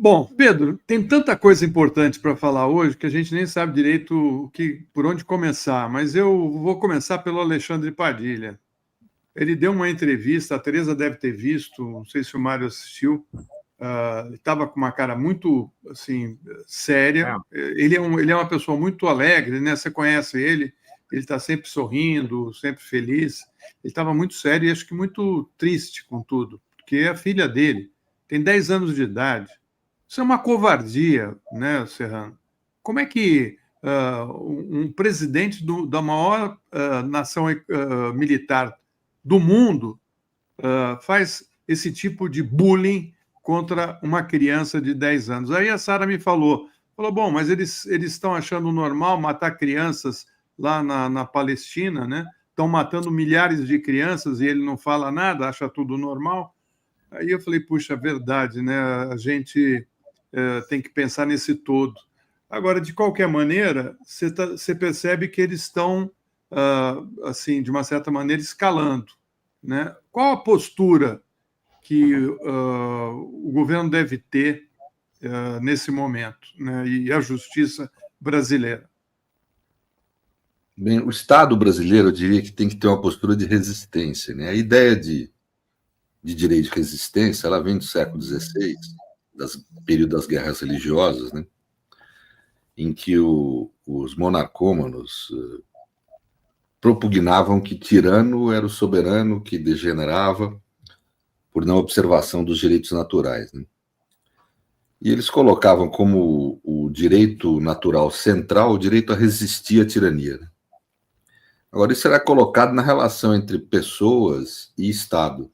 Bom, Pedro, tem tanta coisa importante para falar hoje que a gente nem sabe direito por onde começar, mas eu vou começar pelo Alexandre Padilha. Ele deu uma entrevista, a Tereza deve ter visto, não sei se o Mário assistiu, estava com uma cara muito assim, séria. Ele é uma pessoa muito alegre, né? Você conhece ele está sempre sorrindo, sempre feliz. Ele estava muito sério e acho que muito triste com tudo, porque a filha dele tem 10 anos de idade. Isso é uma covardia, né, Serrano? Como é que um presidente da maior nação militar do mundo faz esse tipo de bullying contra uma criança de 10 anos? Aí a Sara me falou, bom, mas eles estão achando normal matar crianças lá na Palestina, né? Estão matando milhares de crianças e ele não fala nada, acha tudo normal. Aí eu falei, puxa, verdade, né? A gente tem que pensar nesse todo. Agora, de qualquer maneira, você percebe que eles estão, assim, de uma certa maneira, escalando, né? Qual a postura que o governo deve ter nesse momento, né? E a justiça brasileira? Bem, o Estado brasileiro, eu diria que tem que ter uma postura de resistência, né? A ideia de direito de resistência, ela vem do século XVI, período das guerras religiosas, né? Em que os monarcômanos propugnavam que tirano era o soberano que degenerava por não observação dos direitos naturais, né? E eles colocavam como o direito natural central o direito a resistir à tirania, né? Agora, isso era colocado na relação entre pessoas e Estado.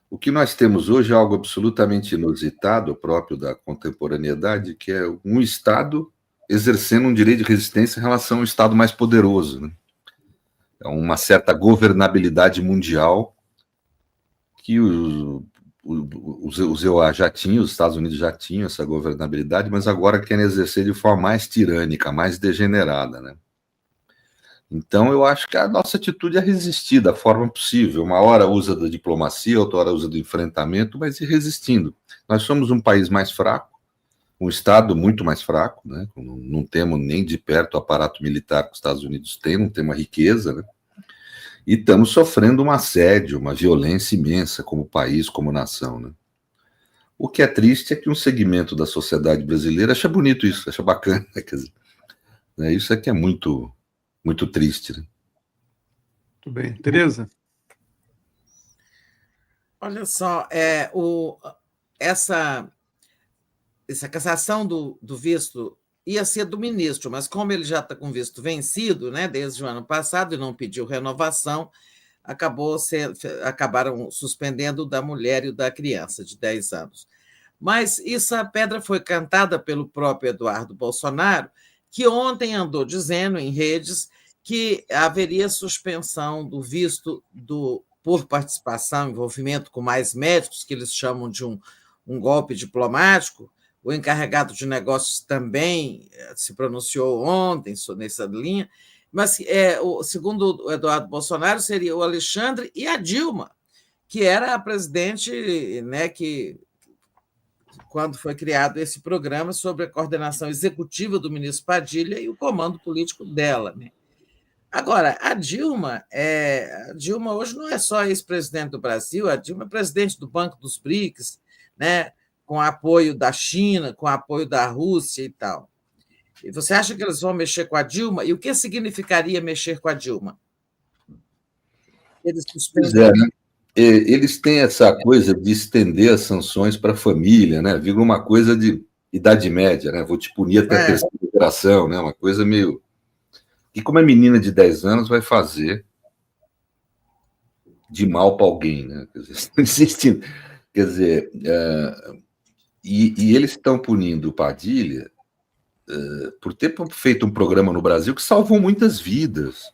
O que nós temos hoje é algo absolutamente inusitado, próprio da contemporaneidade, que é um Estado exercendo um direito de resistência em relação ao Estado mais poderoso, né? É uma certa governabilidade mundial que os EUA já tinham, os Estados Unidos já tinham essa governabilidade, mas agora querem exercer de forma mais tirânica, mais degenerada, né? Então, eu acho que a nossa atitude é resistir da forma possível. Uma hora usa da diplomacia, outra hora usa do enfrentamento, mas ir resistindo. Nós somos um país mais fraco, um Estado muito mais fraco, né? Não temos nem de perto o aparato militar que os Estados Unidos têm, não temos uma riqueza, né? E estamos sofrendo um assédio, uma violência imensa como país, como nação, né? O que é triste é que um segmento da sociedade brasileira acha bonito isso, acha bacana, quer dizer, né? Isso é que é muito triste, né? Muito bem. Tereza? Olha só, essa cassação do visto ia ser do ministro, mas como ele já está com visto vencido, né, desde o ano passado, e não pediu renovação, acabaram suspendendo o da mulher e o da criança de 10 anos. Mas essa pedra foi cantada pelo próprio Eduardo Bolsonaro, que ontem andou dizendo em redes que haveria suspensão do visto por participação, envolvimento com mais médicos, que eles chamam de um golpe diplomático. O encarregado de negócios também se pronunciou ontem nessa linha, mas, segundo o Eduardo Bolsonaro, seria o Alexandre e a Dilma, que era a presidente, né, quando foi criado esse programa sobre a coordenação executiva do ministro Padilha e o comando político dela, né? Agora, a Dilma hoje não é só ex-presidente do Brasil, a Dilma é presidente do Banco dos BRICS, né, com apoio da China, com apoio da Rússia e tal. E você acha que eles vão mexer com a Dilma? E o que significaria mexer com a Dilma? Eles né? Eles têm essa coisa de estender as sanções para a família, né? Vira uma coisa de Idade Média, né? Vou te punir até a terceira geração, né? Uma coisa meio... E como é menina de 10 anos, vai fazer de mal para alguém, né? Quer dizer, e eles estão punindo o Padilha por ter feito um programa no Brasil que salvou muitas vidas,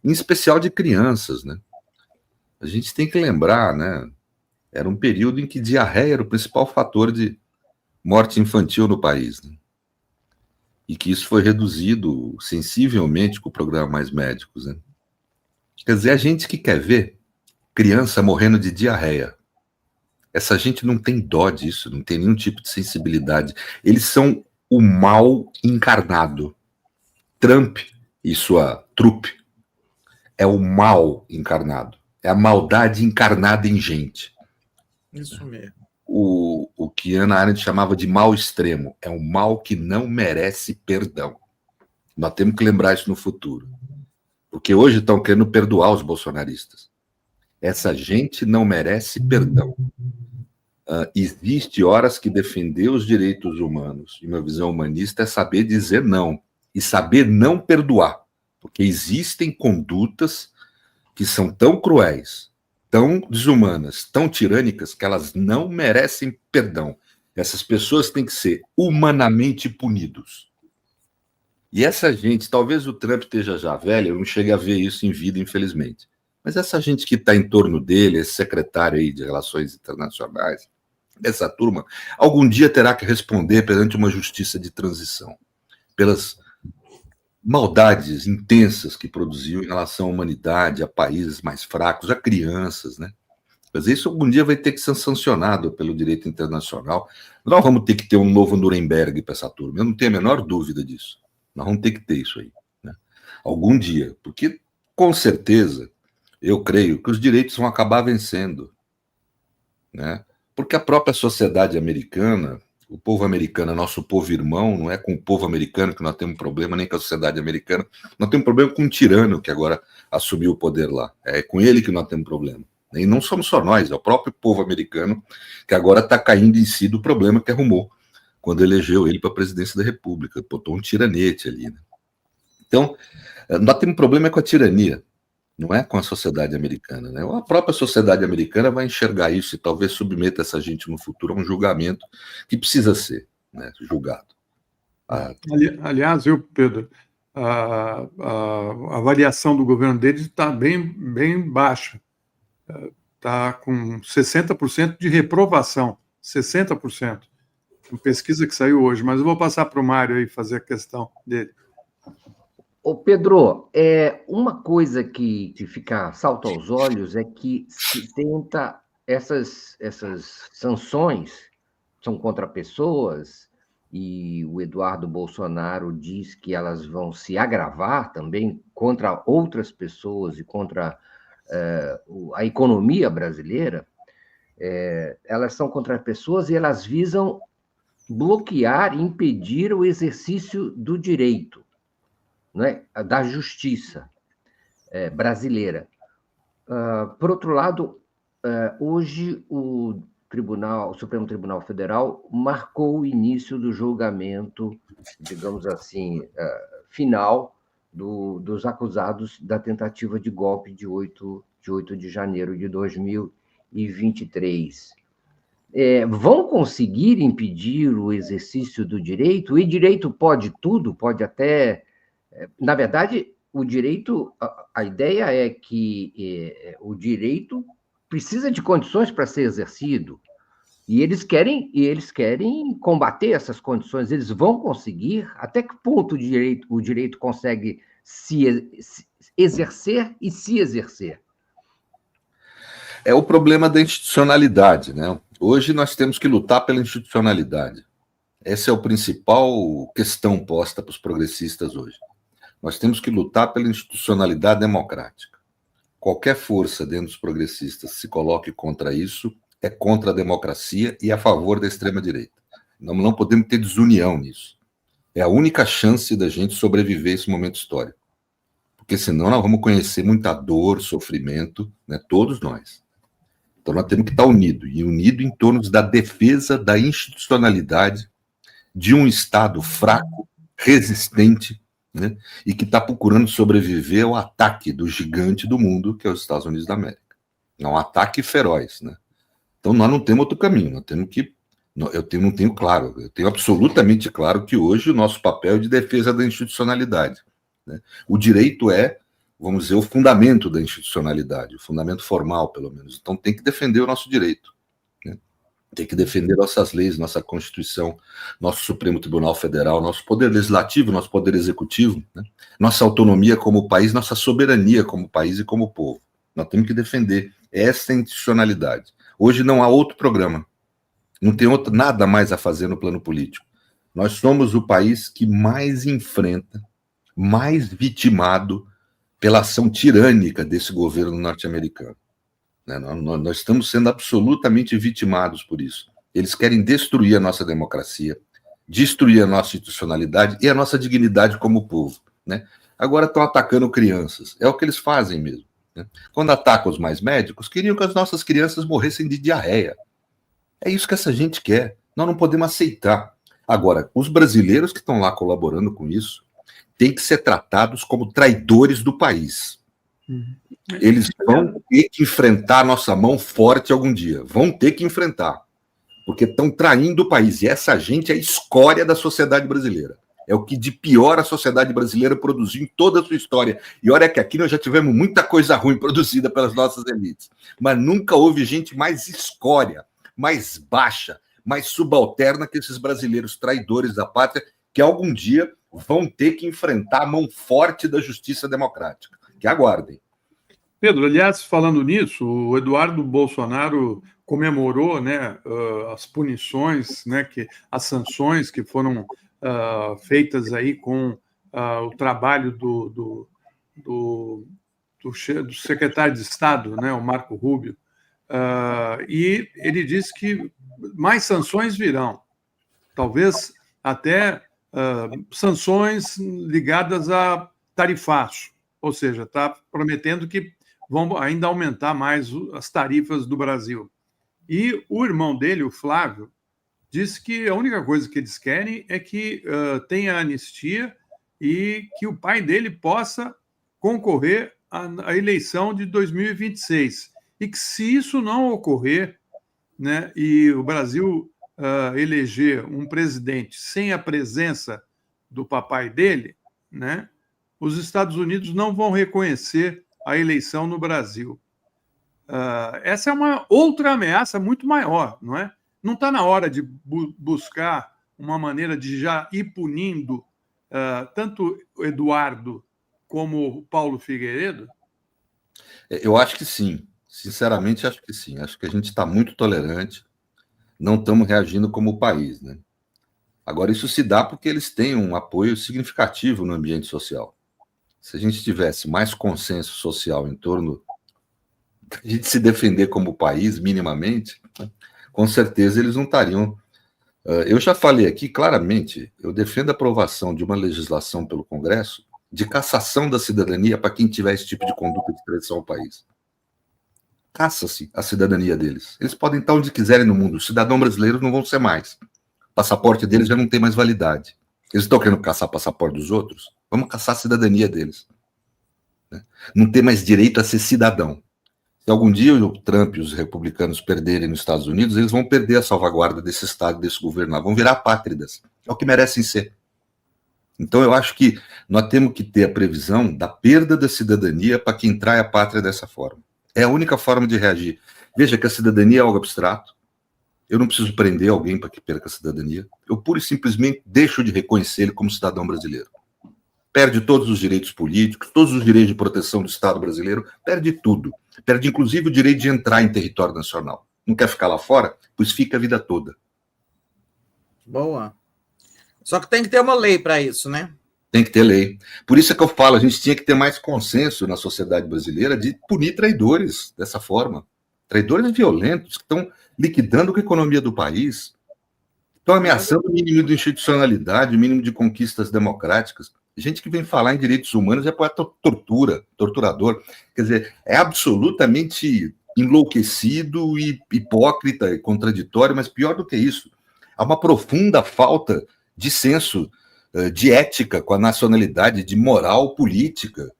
em especial de crianças, né? A gente tem que lembrar, né? Era um período em que diarreia era o principal fator de morte infantil no país, né? E que isso foi reduzido sensivelmente com o programa Mais Médicos, né? Quer dizer, a gente que quer ver criança morrendo de diarreia. Essa gente não tem dó disso, não tem nenhum tipo de sensibilidade. Eles são o mal encarnado. Trump e sua trupe é o mal encarnado. É a maldade encarnada em gente. Isso mesmo. O que Hannah Arendt chamava de mal extremo. É um mal que não merece perdão. Nós temos que lembrar isso no futuro. Porque hoje estão querendo perdoar os bolsonaristas. Essa gente não merece perdão. Existe horas que defender os direitos humanos e uma visão humanista é saber dizer não. E saber não perdoar. Porque existem condutas que são tão cruéis, tão desumanas, tão tirânicas, que elas não merecem perdão. Essas pessoas têm que ser humanamente punidos. E essa gente, talvez o Trump esteja já velho, eu não cheguei a ver isso em vida, infelizmente. Mas essa gente que está em torno dele, esse secretário aí de Relações Internacionais, essa turma, algum dia terá que responder perante uma justiça de transição, pelas maldades intensas que produziu em relação à humanidade, a países mais fracos, a crianças, né? Mas isso algum dia vai ter que ser sancionado pelo direito internacional. Nós vamos ter que ter um novo Nuremberg para essa turma, eu não tenho a menor dúvida disso. Nós vamos ter que ter isso aí, né? Algum dia, porque com certeza eu creio que os direitos vão acabar vencendo, né? Porque a própria sociedade americana, o povo americano é nosso povo irmão, não é com o povo americano que nós temos problema, nem com a sociedade americana. Nós temos problema com um tirano que agora assumiu o poder lá. É com ele que nós temos problema. E não somos só nós, é o próprio povo americano que agora está caindo em si do problema que arrumou quando elegeu ele para a presidência da República. Botou um tiranete ali, né? Então, nós temos problema com a tirania, não é com a sociedade americana, né? A própria sociedade americana vai enxergar isso e talvez submeta essa gente no futuro a um julgamento que precisa ser, né, julgado. Aliás, Pedro, a avaliação do governo deles está bem baixa. Está com 60% de reprovação, 60%. Uma pesquisa que saiu hoje, mas eu vou passar para o Mário aí fazer a questão dele. Ô Pedro, uma coisa que salta aos olhos é que se tenta essas sanções são contra pessoas, e o Eduardo Bolsonaro diz que elas vão se agravar também contra outras pessoas e contra a economia brasileira. Elas são contra pessoas e elas visam bloquear, impedir o exercício do direito, né, da justiça brasileira. Por outro lado, hoje o Supremo Tribunal Federal marcou o início do julgamento, digamos assim, final dos acusados da tentativa de golpe de 8 de janeiro de 2023. Vão conseguir impedir o exercício do direito? E direito pode tudo, pode até... Na verdade, o direito, a ideia é que o direito precisa de condições para ser exercido, e eles querem combater essas condições. Eles vão conseguir? Até que ponto o direito consegue se exercer e se exercer? É o problema da institucionalidade, né? Hoje nós temos que lutar pela institucionalidade. Essa é a principal questão posta para os progressistas hoje. Nós temos que lutar pela institucionalidade democrática. Qualquer força dentro dos progressistas que se coloque contra isso é contra a democracia e a favor da extrema-direita. Nós não podemos ter desunião nisso. É a única chance da gente sobreviver a esse momento histórico. Porque senão nós vamos conhecer muita dor, sofrimento, né, todos nós. Então nós temos que estar unidos, e unidos em torno da defesa da institucionalidade de um Estado fraco, resistente, né, e que está procurando sobreviver ao ataque do gigante do mundo, que é os Estados Unidos da América. É um ataque feroz, né? Então nós não temos outro caminho, nós temos que... Eu tenho absolutamente claro que hoje o nosso papel é de defesa da institucionalidade, né? O direito é, vamos dizer, o fundamento da institucionalidade, o fundamento formal, pelo menos. Então tem que defender o nosso direito, né? Tem que defender nossas leis, nossa Constituição, nosso Supremo Tribunal Federal, nosso poder legislativo, nosso poder executivo, né? Nossa autonomia como país, nossa soberania como país e como povo. Nós temos que defender essa institucionalidade. Hoje não há outro programa. Não tem nada mais a fazer no plano político. Nós somos o país que mais enfrenta, mais vitimado pela ação tirânica desse governo norte-americano. Nós estamos sendo absolutamente vitimados por isso. Eles querem destruir a nossa democracia, destruir a nossa institucionalidade e a nossa dignidade como povo. Agora estão atacando crianças. É o que eles fazem mesmo. Quando atacam os mais médicos, queriam que as nossas crianças morressem de diarreia. É isso que essa gente quer. Nós não podemos aceitar. Agora, os brasileiros que estão lá colaborando com isso têm que ser tratados como traidores do país. Eles vão ter que enfrentar a nossa mão forte algum dia. Vão ter que enfrentar. Porque estão traindo o país. E essa gente é a escória da sociedade brasileira. É o que de pior a sociedade brasileira produziu em toda a sua história. E olha que aqui nós já tivemos muita coisa ruim produzida pelas nossas elites. Mas nunca houve gente mais escória, mais baixa, mais subalterna que esses brasileiros traidores da pátria, que algum dia vão ter que enfrentar a mão forte da justiça democrática. Que aguardem. Pedro, aliás, falando nisso, o Eduardo Bolsonaro comemorou, né, as punições, né, as sanções que foram feitas aí com o trabalho do secretário de Estado, né, o Marco Rubio, e ele disse que mais sanções virão, talvez até sanções ligadas a tarifaço, ou seja, está prometendo que vão ainda aumentar mais as tarifas do Brasil. E o irmão dele, o Flávio, disse que a única coisa que eles querem é que tenha anistia e que o pai dele possa concorrer à eleição de 2026. E que, se isso não ocorrer, né, e o Brasil eleger um presidente sem a presença do papai dele, né, os Estados Unidos não vão reconhecer a eleição no Brasil. Essa é uma outra ameaça muito maior, não é? Não está na hora de buscar uma maneira de já ir punindo tanto o Eduardo como o Paulo Figueiredo? Eu acho que sim. Sinceramente, acho que sim. Acho que a gente está muito tolerante. Não estamos reagindo como país, né? Agora, isso se dá porque eles têm um apoio significativo no ambiente social. Se a gente tivesse mais consenso social em torno da gente se defender como país, minimamente, né, com certeza eles não estariam. Eu já falei aqui claramente, eu defendo a aprovação de uma legislação pelo Congresso de cassação da cidadania para quem tiver esse tipo de conduta de traição ao país. Caça-se a cidadania deles. Eles podem estar onde quiserem no mundo. Os cidadãos brasileiros não vão ser mais. O passaporte deles já não tem mais validade. Eles estão querendo caçar o passaporte dos outros? Vamos caçar a cidadania deles. Não tem mais direito a ser cidadão. Se algum dia o Trump e os republicanos perderem nos Estados Unidos, eles vão perder a salvaguarda desse Estado, desse governo lá. Vão virar apátridas. É o que merecem ser. Então, eu acho que nós temos que ter a previsão da perda da cidadania para quem trai a pátria dessa forma. É a única forma de reagir. Veja que a cidadania é algo abstrato. Eu não preciso prender alguém para que perca a cidadania. Eu pura e simplesmente deixo de reconhecer ele como cidadão brasileiro. Perde todos os direitos políticos, todos os direitos de proteção do Estado brasileiro, perde tudo. Perde, inclusive, o direito de entrar em território nacional. Não quer ficar lá fora? Pois fica a vida toda. Boa. Só que tem que ter uma lei para isso, né? Tem que ter lei. Por isso é que eu falo, a gente tinha que ter mais consenso na sociedade brasileira de punir traidores dessa forma. Traidores violentos que estão liquidando a economia do país, estão ameaçando o mínimo de institucionalidade, o mínimo de conquistas democráticas. Gente que vem falar em direitos humanos é poeta torturador. Quer dizer, é absolutamente enlouquecido e hipócrita e contraditório, mas pior do que isso, há uma profunda falta de senso de ética com a nacionalidade, de moral política,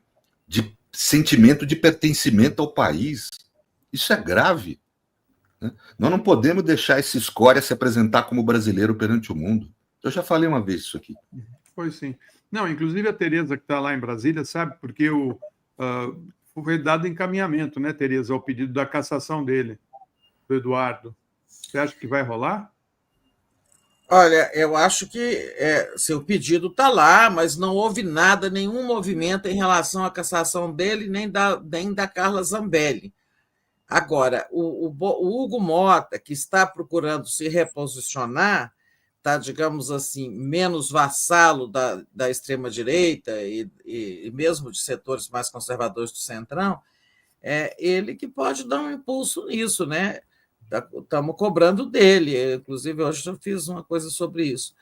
de sentimento de pertencimento ao país. Isso é grave. Né? Nós não podemos deixar esse escória se apresentar como brasileiro perante o mundo. Eu já falei uma vez isso aqui. Foi sim. Não, inclusive a Tereza, que está lá em Brasília, sabe, porque foi dado encaminhamento, né, Tereza, ao pedido da cassação dele, do Eduardo. Você acha que vai rolar? Olha, eu acho que seu pedido está lá, mas não houve nada, nenhum movimento em relação à cassação dele, nem da Carla Zambelli. Agora, o Hugo Mota, que está procurando se reposicionar, está, digamos assim, menos vassalo da extrema-direita e mesmo de setores mais conservadores do Centrão, é ele que pode dar um impulso nisso, né? Estamos cobrando dele, inclusive hoje eu fiz uma coisa sobre isso.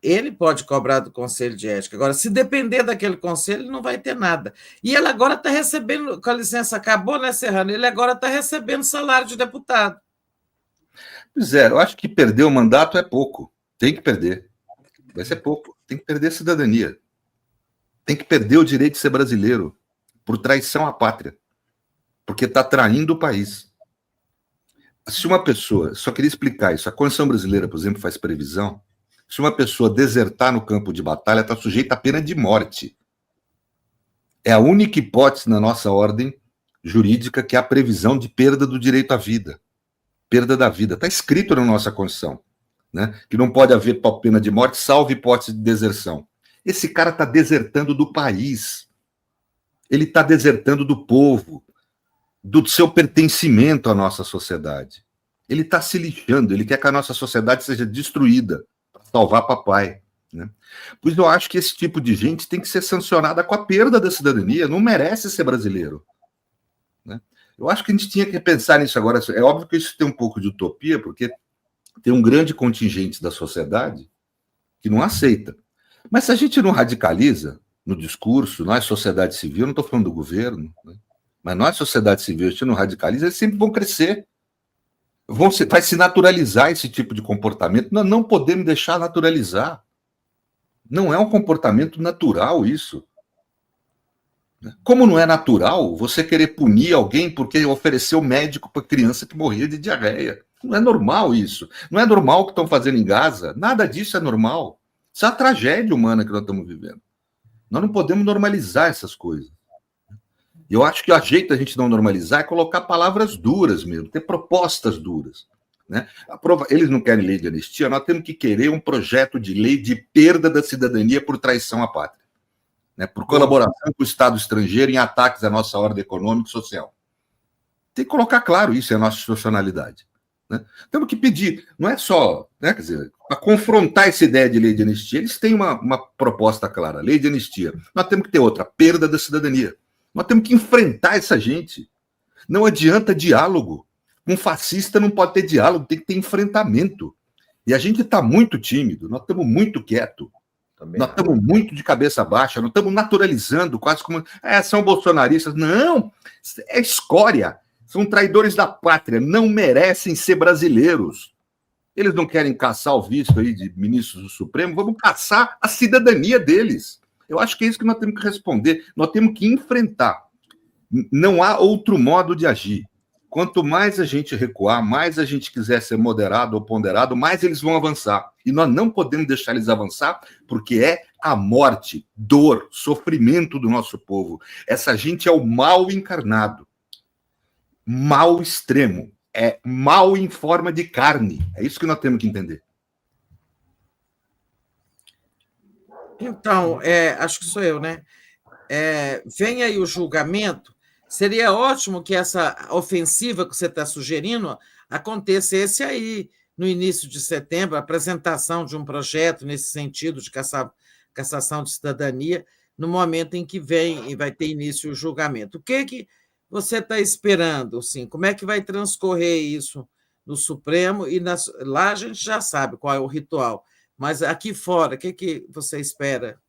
Ele pode cobrar do Conselho de Ética. Agora, se depender daquele conselho, ele não vai ter nada. E ele agora está recebendo, com a licença, acabou, né, Serrano? Ele agora está recebendo salário de deputado. Pois é, eu acho que perder o mandato é pouco. Tem que perder. Vai ser pouco. Tem que perder a cidadania. Tem que perder o direito de ser brasileiro por traição à pátria. Porque está traindo o país. Se uma pessoa, só queria explicar isso, a Constituição brasileira, por exemplo, faz previsão, se uma pessoa desertar no campo de batalha, está sujeita à pena de morte. É a única hipótese na nossa ordem jurídica que é a previsão de perda do direito à vida. Perda da vida. Está escrito na nossa Constituição, né? Que não pode haver pena de morte, salvo hipótese de deserção. Esse cara está desertando do país. Ele está desertando do povo, do seu pertencimento à nossa sociedade. Ele está se lixando, ele quer que a nossa sociedade seja destruída para salvar papai, né? Pois eu acho que esse tipo de gente tem que ser sancionada com a perda da cidadania, não merece ser brasileiro, né? Eu acho que a gente tinha que pensar nisso agora. É óbvio que isso tem um pouco de utopia, porque tem um grande contingente da sociedade que não aceita. Mas se a gente não radicaliza no discurso, nós, sociedade civil, não estou falando do governo, né? Mas nós, sociedade civil, a gente não radicaliza, eles sempre vão crescer. Vai se naturalizar esse tipo de comportamento. Nós não podemos deixar naturalizar. Não é um comportamento natural isso. Como não é natural você querer punir alguém porque ofereceu médico para criança que morria de diarreia? Não é normal isso. Não é normal o que estão fazendo em Gaza. Nada disso é normal. Isso é a tragédia humana que nós estamos vivendo. Nós não podemos normalizar essas coisas. E eu acho que o jeito da gente não normalizar é colocar palavras duras mesmo, ter propostas duras, né? Eles não querem lei de anistia, nós temos que querer um projeto de lei de perda da cidadania por traição à pátria, né? Por colaboração com o Estado estrangeiro em ataques à nossa ordem econômica e social. Tem que colocar claro isso, é a nossa institucionalidade, né? Temos que pedir, não é só, né, quer dizer, para confrontar essa ideia de lei de anistia, eles têm uma proposta clara, lei de anistia. Nós temos que ter outra, perda da cidadania. Nós temos que enfrentar essa gente. Não adianta diálogo. Um fascista não pode ter diálogo, tem que ter enfrentamento. E a gente está muito tímido, nós estamos muito quietos. Nós estamos muito de cabeça baixa, nós estamos naturalizando, quase como... são bolsonaristas. Não, é escória. São traidores da pátria, não merecem ser brasileiros. Eles não querem caçar o visto aí de ministros do Supremo, vamos caçar a cidadania deles. Eu acho que é isso que nós temos que responder. Nós temos que enfrentar. Não há outro modo de agir. Quanto mais a gente recuar, mais a gente quiser ser moderado ou ponderado, mais eles vão avançar. E nós não podemos deixar eles avançar, porque é a morte, dor, sofrimento do nosso povo. Essa gente é o mal encarnado. Mal extremo. É mal em forma de carne. É isso que nós temos que entender. Então, acho que sou eu, né? Vem aí o julgamento. Seria ótimo que essa ofensiva que você está sugerindo acontecesse aí, no início de setembro, a apresentação de um projeto nesse sentido de cassação de cidadania, no momento em que vem e vai ter início o julgamento. O que você está esperando? Assim? Como é que vai transcorrer isso no Supremo? E lá a gente já sabe qual é o ritual. Mas aqui fora, o que você espera?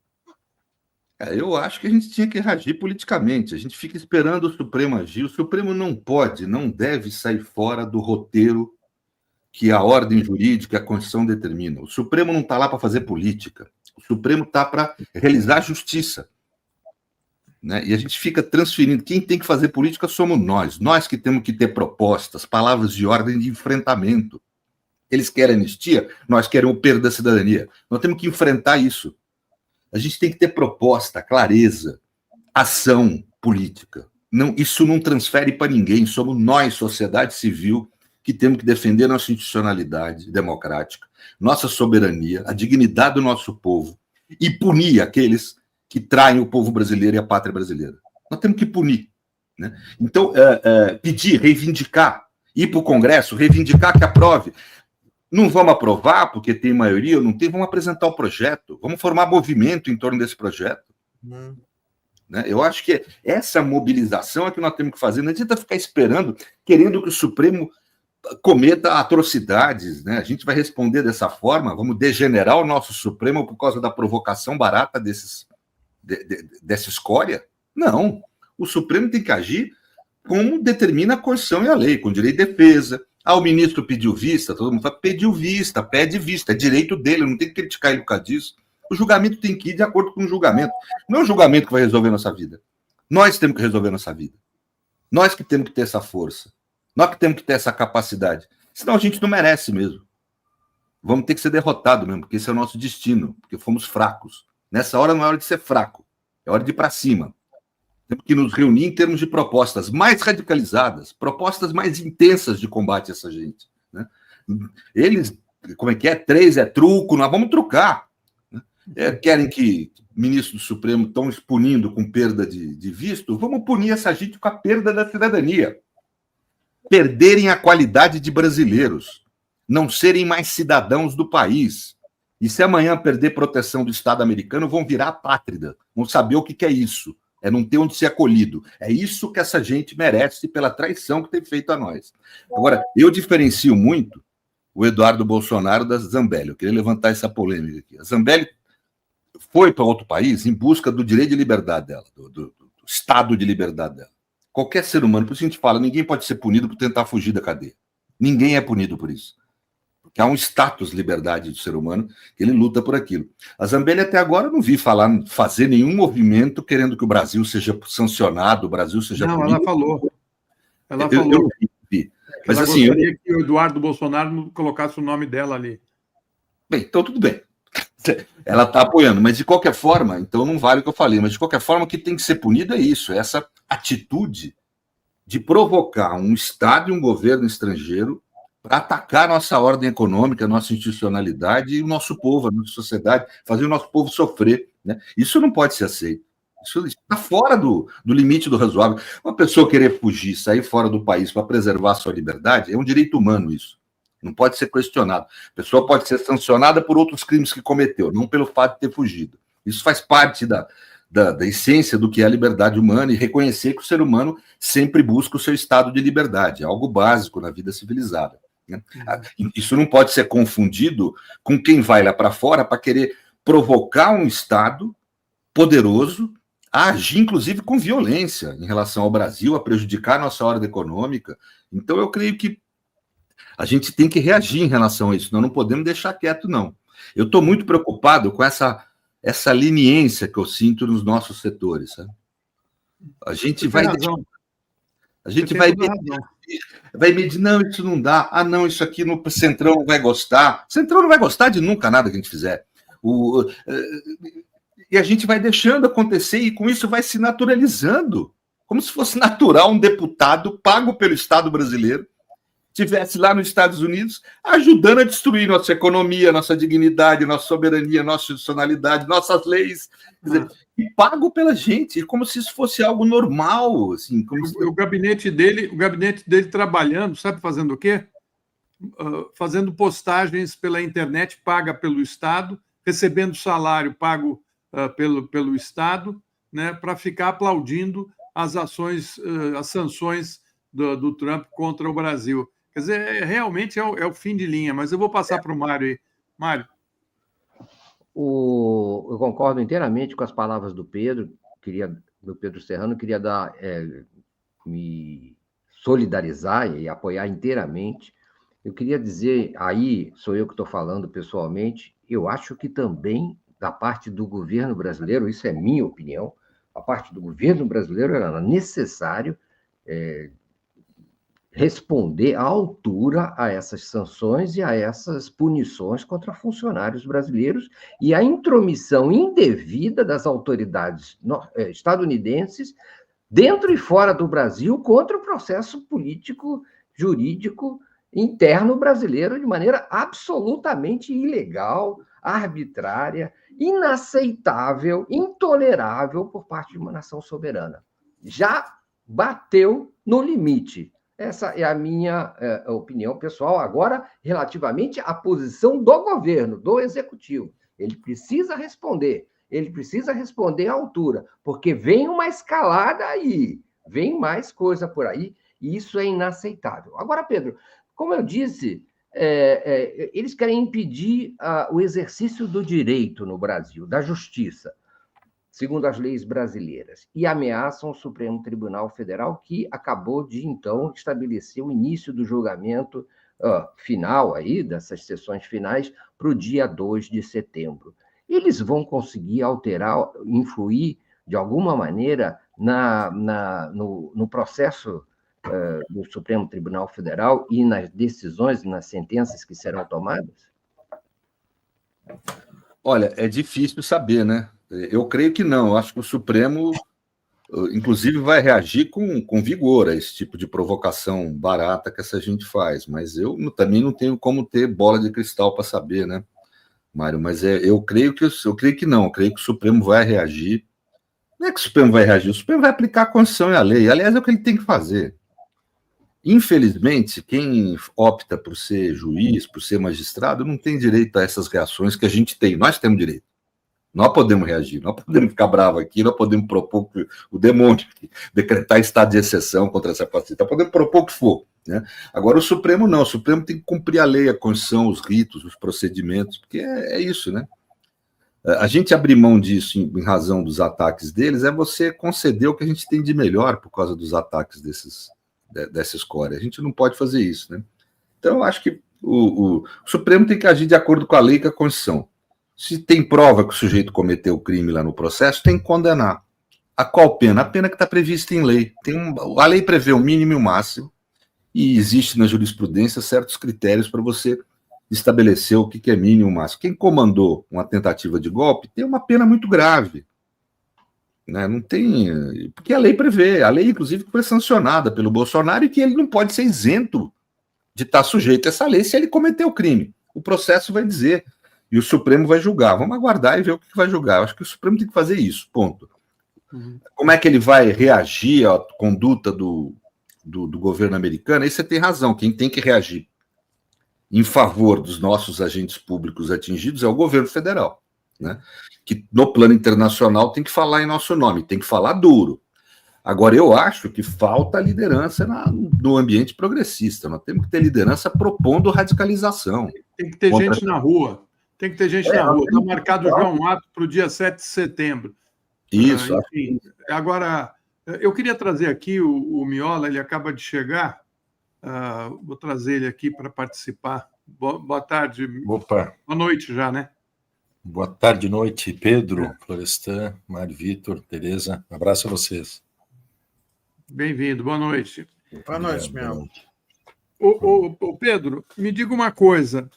Eu acho que a gente tinha que agir politicamente. A gente fica esperando o Supremo agir. O Supremo não pode, não deve sair fora do roteiro que a ordem jurídica, a Constituição determina. O Supremo não está lá para fazer política. O Supremo está para realizar justiça, né? E a gente fica transferindo. Quem tem que fazer política somos nós. Nós que temos que ter propostas, palavras de ordem de enfrentamento. Eles querem anistia, nós queremos o perda da cidadania. Nós temos que enfrentar isso. A gente tem que ter proposta, clareza, ação política. Isso não transfere para ninguém. Somos nós, sociedade civil, que temos que defender nossa institucionalidade democrática, nossa soberania, a dignidade do nosso povo e punir aqueles que traem o povo brasileiro e a pátria brasileira. Nós temos que punir. né? Então, pedir, reivindicar, ir para o Congresso, reivindicar que aprove. Não vamos aprovar porque tem maioria ou não tem, vamos apresentar o projeto, vamos formar movimento em torno desse projeto. Né? Eu acho que essa mobilização é que nós temos que fazer, não adianta ficar esperando, querendo que o Supremo cometa atrocidades, né? A gente vai responder dessa forma, vamos degenerar o nosso Supremo por causa da provocação barata dessa escória? Não, o Supremo tem que agir como determina a Constituição e a lei, com direito de defesa. O ministro pediu vista, todo mundo fala, pediu vista, pede vista, é direito dele, não tem que criticar ele por causa disso. O julgamento tem que ir de acordo com o julgamento. Não é o julgamento que vai resolver a nossa vida. Nós temos que resolver a nossa vida. Nós que temos que ter essa força. Nós que temos que ter essa capacidade. Senão a gente não merece mesmo. Vamos ter que ser derrotados mesmo, porque esse é o nosso destino, porque fomos fracos. Nessa hora não é hora de ser fraco, é hora de ir para cima. Temos que nos reunir em termos de propostas mais radicalizadas, propostas mais intensas de combate a essa gente. Né? Eles, como é que é? 3 é truco, nós vamos trucar. Né? Querem que ministros do Supremo estão punindo com perda de visto? Vamos punir essa gente com a perda da cidadania. Perderem a qualidade de brasileiros, não serem mais cidadãos do país. E se amanhã perder proteção do Estado americano, vão virar apátrida, vão saber o que é isso. É não ter onde ser acolhido. É isso que essa gente merece pela traição que tem feito a nós. Agora, eu diferencio muito o Eduardo Bolsonaro da Zambelli. Eu queria levantar essa polêmica aqui. A Zambelli foi para outro país em busca do direito de liberdade dela, do estado de liberdade dela. Qualquer ser humano, por isso a gente fala, ninguém pode ser punido por tentar fugir da cadeia. Ninguém é punido por isso. Porque há um status de liberdade do ser humano que ele luta por aquilo. A Zambelli até agora eu não vi fazer nenhum movimento querendo que o Brasil seja sancionado, o Brasil seja punido. Ela falou. Eu vi. Mas ela assim, gostaria que o Eduardo Bolsonaro não colocasse o nome dela ali. Bem, então tudo bem. Ela está apoiando, mas de qualquer forma, então não vale o que eu falei, mas de qualquer forma o que tem que ser punido é isso, essa atitude de provocar um Estado e um governo estrangeiro para atacar a nossa ordem econômica, a nossa institucionalidade e o nosso povo, a nossa sociedade, fazer o nosso povo sofrer. Né? Isso não pode ser aceito. Isso está fora do limite do razoável. Uma pessoa querer fugir, sair fora do país para preservar a sua liberdade, é um direito humano isso. Não pode ser questionado. A pessoa pode ser sancionada por outros crimes que cometeu, não pelo fato de ter fugido. Isso faz parte da essência do que é a liberdade humana e reconhecer que o ser humano sempre busca o seu estado de liberdade. É algo básico na vida civilizada. Né? Isso não pode ser confundido com quem vai lá para fora para querer provocar um Estado poderoso a agir, inclusive, com violência em relação ao Brasil, a prejudicar a nossa ordem econômica. Então, eu creio que a gente tem que reagir em relação a isso, nós não podemos deixar quieto, não. Eu estou muito preocupado com essa leniência que eu sinto nos nossos setores. Sabe? A gente vai medir, não, isso não dá, não, isso aqui no Centrão não vai gostar. Centrão não vai gostar de nunca nada que a gente fizer. E a gente vai deixando acontecer e com isso vai se naturalizando, como se fosse natural um deputado pago pelo Estado brasileiro estivesse lá nos Estados Unidos ajudando a destruir nossa economia, nossa dignidade, nossa soberania, nossa institucionalidade, nossas leis, quer dizer, e pago pela gente, como se isso fosse algo normal. Assim, como se... o gabinete dele trabalhando, sabe fazendo o quê? Fazendo postagens pela internet paga pelo Estado, recebendo salário pago pelo Estado, né, para ficar aplaudindo as ações, as sanções do Trump contra o Brasil. Quer dizer, realmente é o fim de linha, mas eu vou passar para o Mário aí. Mário. Eu concordo inteiramente com as palavras do Pedro Serrano, queria me solidarizar e apoiar inteiramente. Eu queria dizer, aí sou eu que estou falando pessoalmente, eu acho que também, da parte do governo brasileiro, isso é minha opinião, a parte do governo brasileiro era necessário responder à altura a essas sanções e a essas punições contra funcionários brasileiros e a intromissão indevida das autoridades estadunidenses dentro e fora do Brasil contra o processo político, jurídico interno brasileiro de maneira absolutamente ilegal, arbitrária, inaceitável, intolerável por parte de uma nação soberana. Já bateu no limite. Essa é a minha opinião pessoal, agora, relativamente à posição do governo, do executivo. Ele precisa responder à altura, porque vem uma escalada aí, vem mais coisa por aí, e isso é inaceitável. Agora, Pedro, como eu disse, eles querem impedir o exercício do direito no Brasil, da justiça, segundo as leis brasileiras, e ameaçam o Supremo Tribunal Federal, que acabou de, então, estabelecer o início do julgamento final, aí, dessas sessões finais, para o dia 2 de setembro. Eles vão conseguir alterar, influir, de alguma maneira, no processo do Supremo Tribunal Federal e nas decisões, nas sentenças que serão tomadas? Olha, é difícil saber, né? Eu creio que não. Eu acho que o Supremo, inclusive, vai reagir com vigor a esse tipo de provocação barata que essa gente faz. Mas eu também não tenho como ter bola de cristal para saber, né, Mário? Mas eu creio que não. Eu creio que o Supremo vai reagir. Não é que o Supremo vai reagir, o Supremo vai aplicar a Constituição e a lei. Aliás, é o que ele tem que fazer. Infelizmente, quem opta por ser juiz, por ser magistrado, não tem direito a essas reações que a gente tem. Nós temos direito. Nós podemos reagir, nós podemos ficar bravos aqui, nós podemos propor o demônio, decretar estado de exceção contra essa partida, nós podemos propor o que for, né? Agora o Supremo não, o Supremo tem que cumprir a lei, a Constituição, os ritos, os procedimentos, porque é isso, né? A gente abrir mão disso em razão dos ataques deles é você conceder o que a gente tem de melhor por causa dos ataques dessa escória. A gente não pode fazer isso, né? Então eu acho que o Supremo tem que agir de acordo com a lei e com a Constituição. Se tem prova que o sujeito cometeu o crime lá no processo, tem que condenar. A qual pena? A pena que está prevista em lei. A lei prevê o mínimo e o máximo, e existe na jurisprudência certos critérios para você estabelecer o que é mínimo e o máximo. Quem comandou uma tentativa de golpe tem uma pena muito grave. Né? Não tem. Porque a lei prevê. A lei, inclusive, foi sancionada pelo Bolsonaro e que ele não pode ser isento de estar sujeito a essa lei se ele cometeu o crime. O processo vai dizer. E o Supremo vai julgar. Vamos aguardar e ver o que vai julgar. Eu acho que o Supremo tem que fazer isso, ponto. Como é que ele vai reagir à conduta do governo americano? Aí você tem razão. Quem tem que reagir em favor dos nossos agentes públicos atingidos é o governo federal, né? Que no plano internacional tem que falar em nosso nome, tem que falar duro. Agora, eu acho que falta liderança no ambiente progressista. Nós temos que ter liderança propondo radicalização. Tem que ter gente na rua. Tem que ter gente na rua. Está marcado já um ato para o dia 7 de setembro. Isso. Enfim, agora, eu queria trazer aqui o Miola, ele acaba de chegar. Vou trazer ele aqui para participar. Boa tarde. Opa. Boa noite já, né? Boa tarde, noite, Pedro, Florestan, Mário, Vitor, Tereza. Um abraço a vocês. Bem-vindo, boa noite. Boa noite, meu. Ô, Pedro, me diga uma coisa.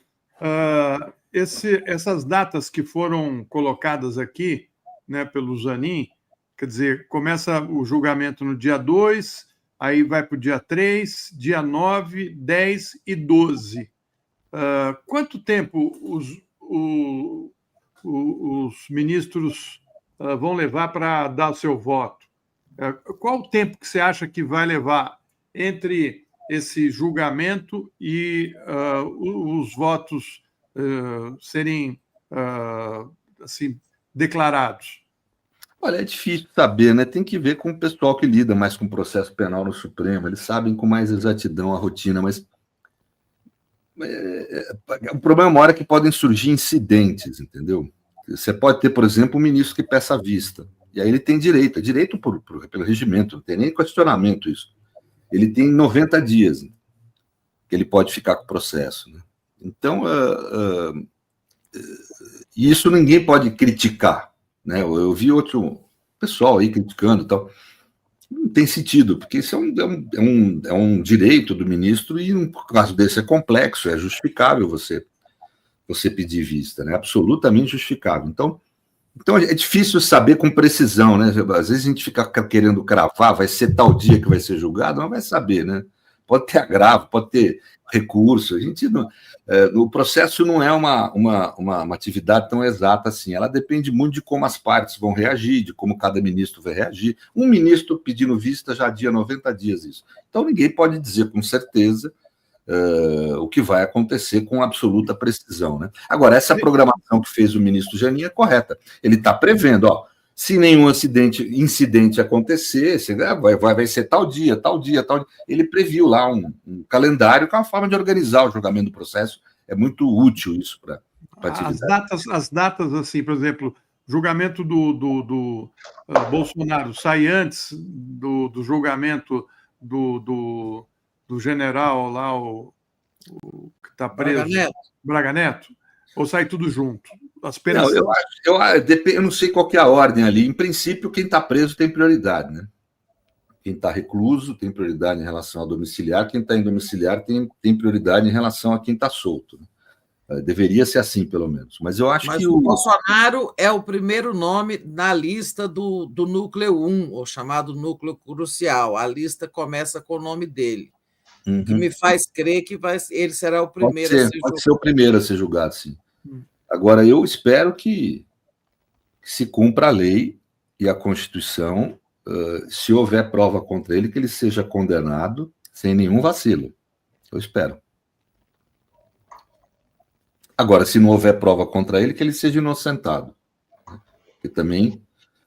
Essas datas que foram colocadas aqui, né, pelo Zanin, quer dizer, começa o julgamento no dia 2, aí vai para o dia 3, dia 9, 10 e 12. Quanto tempo os ministros vão levar para dar o seu voto? Qual o tempo que você acha que vai levar entre esse julgamento e os votos serem assim, declarados? Olha, é difícil saber, né? Tem que ver com o pessoal que lida mais com o processo penal no Supremo. Eles sabem com mais exatidão a rotina, mas o problema maior é que podem surgir incidentes, entendeu? Você pode ter, por exemplo, um ministro que peça vista, e aí ele tem direito, pelo regimento, não tem nem questionamento isso. Ele tem 90 dias que ele pode ficar com o processo, né? Então, isso ninguém pode criticar, né? Eu vi outro pessoal aí criticando e tal. Não tem sentido, porque isso é um direito do ministro e, no caso desse, é complexo, é justificável você pedir vista, né? Absolutamente justificável. Então é difícil saber com precisão, né? Às vezes a gente fica querendo cravar, vai ser tal dia que vai ser julgado, não vai saber, né? pode ter agravo, pode ter recurso. A gente não, o processo não é uma atividade tão exata assim. Ela depende muito de como as partes vão reagir, de como cada ministro vai reagir. Um ministro pedindo vista já adia 90 dias isso. Então, ninguém pode dizer com certeza o que vai acontecer com absoluta precisão, né? Agora, essa programação que fez o ministro Janin é correta. Ele está prevendo, se nenhum incidente acontecer, vai ser tal dia, tal dia, tal dia. Ele previu lá um calendário que é uma forma de organizar o julgamento do processo. É muito útil isso para a atividade. As datas, assim, por exemplo, julgamento do Bolsonaro sai antes do julgamento do general lá, o que está preso, Braga Neto, ou sai tudo junto? As penas... Não, eu não sei qual que é a ordem ali. Em princípio, quem está preso tem prioridade, né? Quem está recluso tem prioridade em relação ao domiciliar, quem está em domiciliar tem prioridade em relação a quem está solto. Né? Deveria ser assim, pelo menos. Mas eu acho que o Bolsonaro é o primeiro nome na lista do núcleo 1, ou chamado núcleo crucial. A lista começa com o nome dele. O que me faz crer que ele será o primeiro a ser julgado. Pode ser o primeiro a ser julgado, sim. Agora, eu espero que se cumpra a lei e a Constituição, se houver prova contra ele, que ele seja condenado sem nenhum vacilo. Eu espero. Agora, se não houver prova contra ele, que ele seja inocentado. Porque também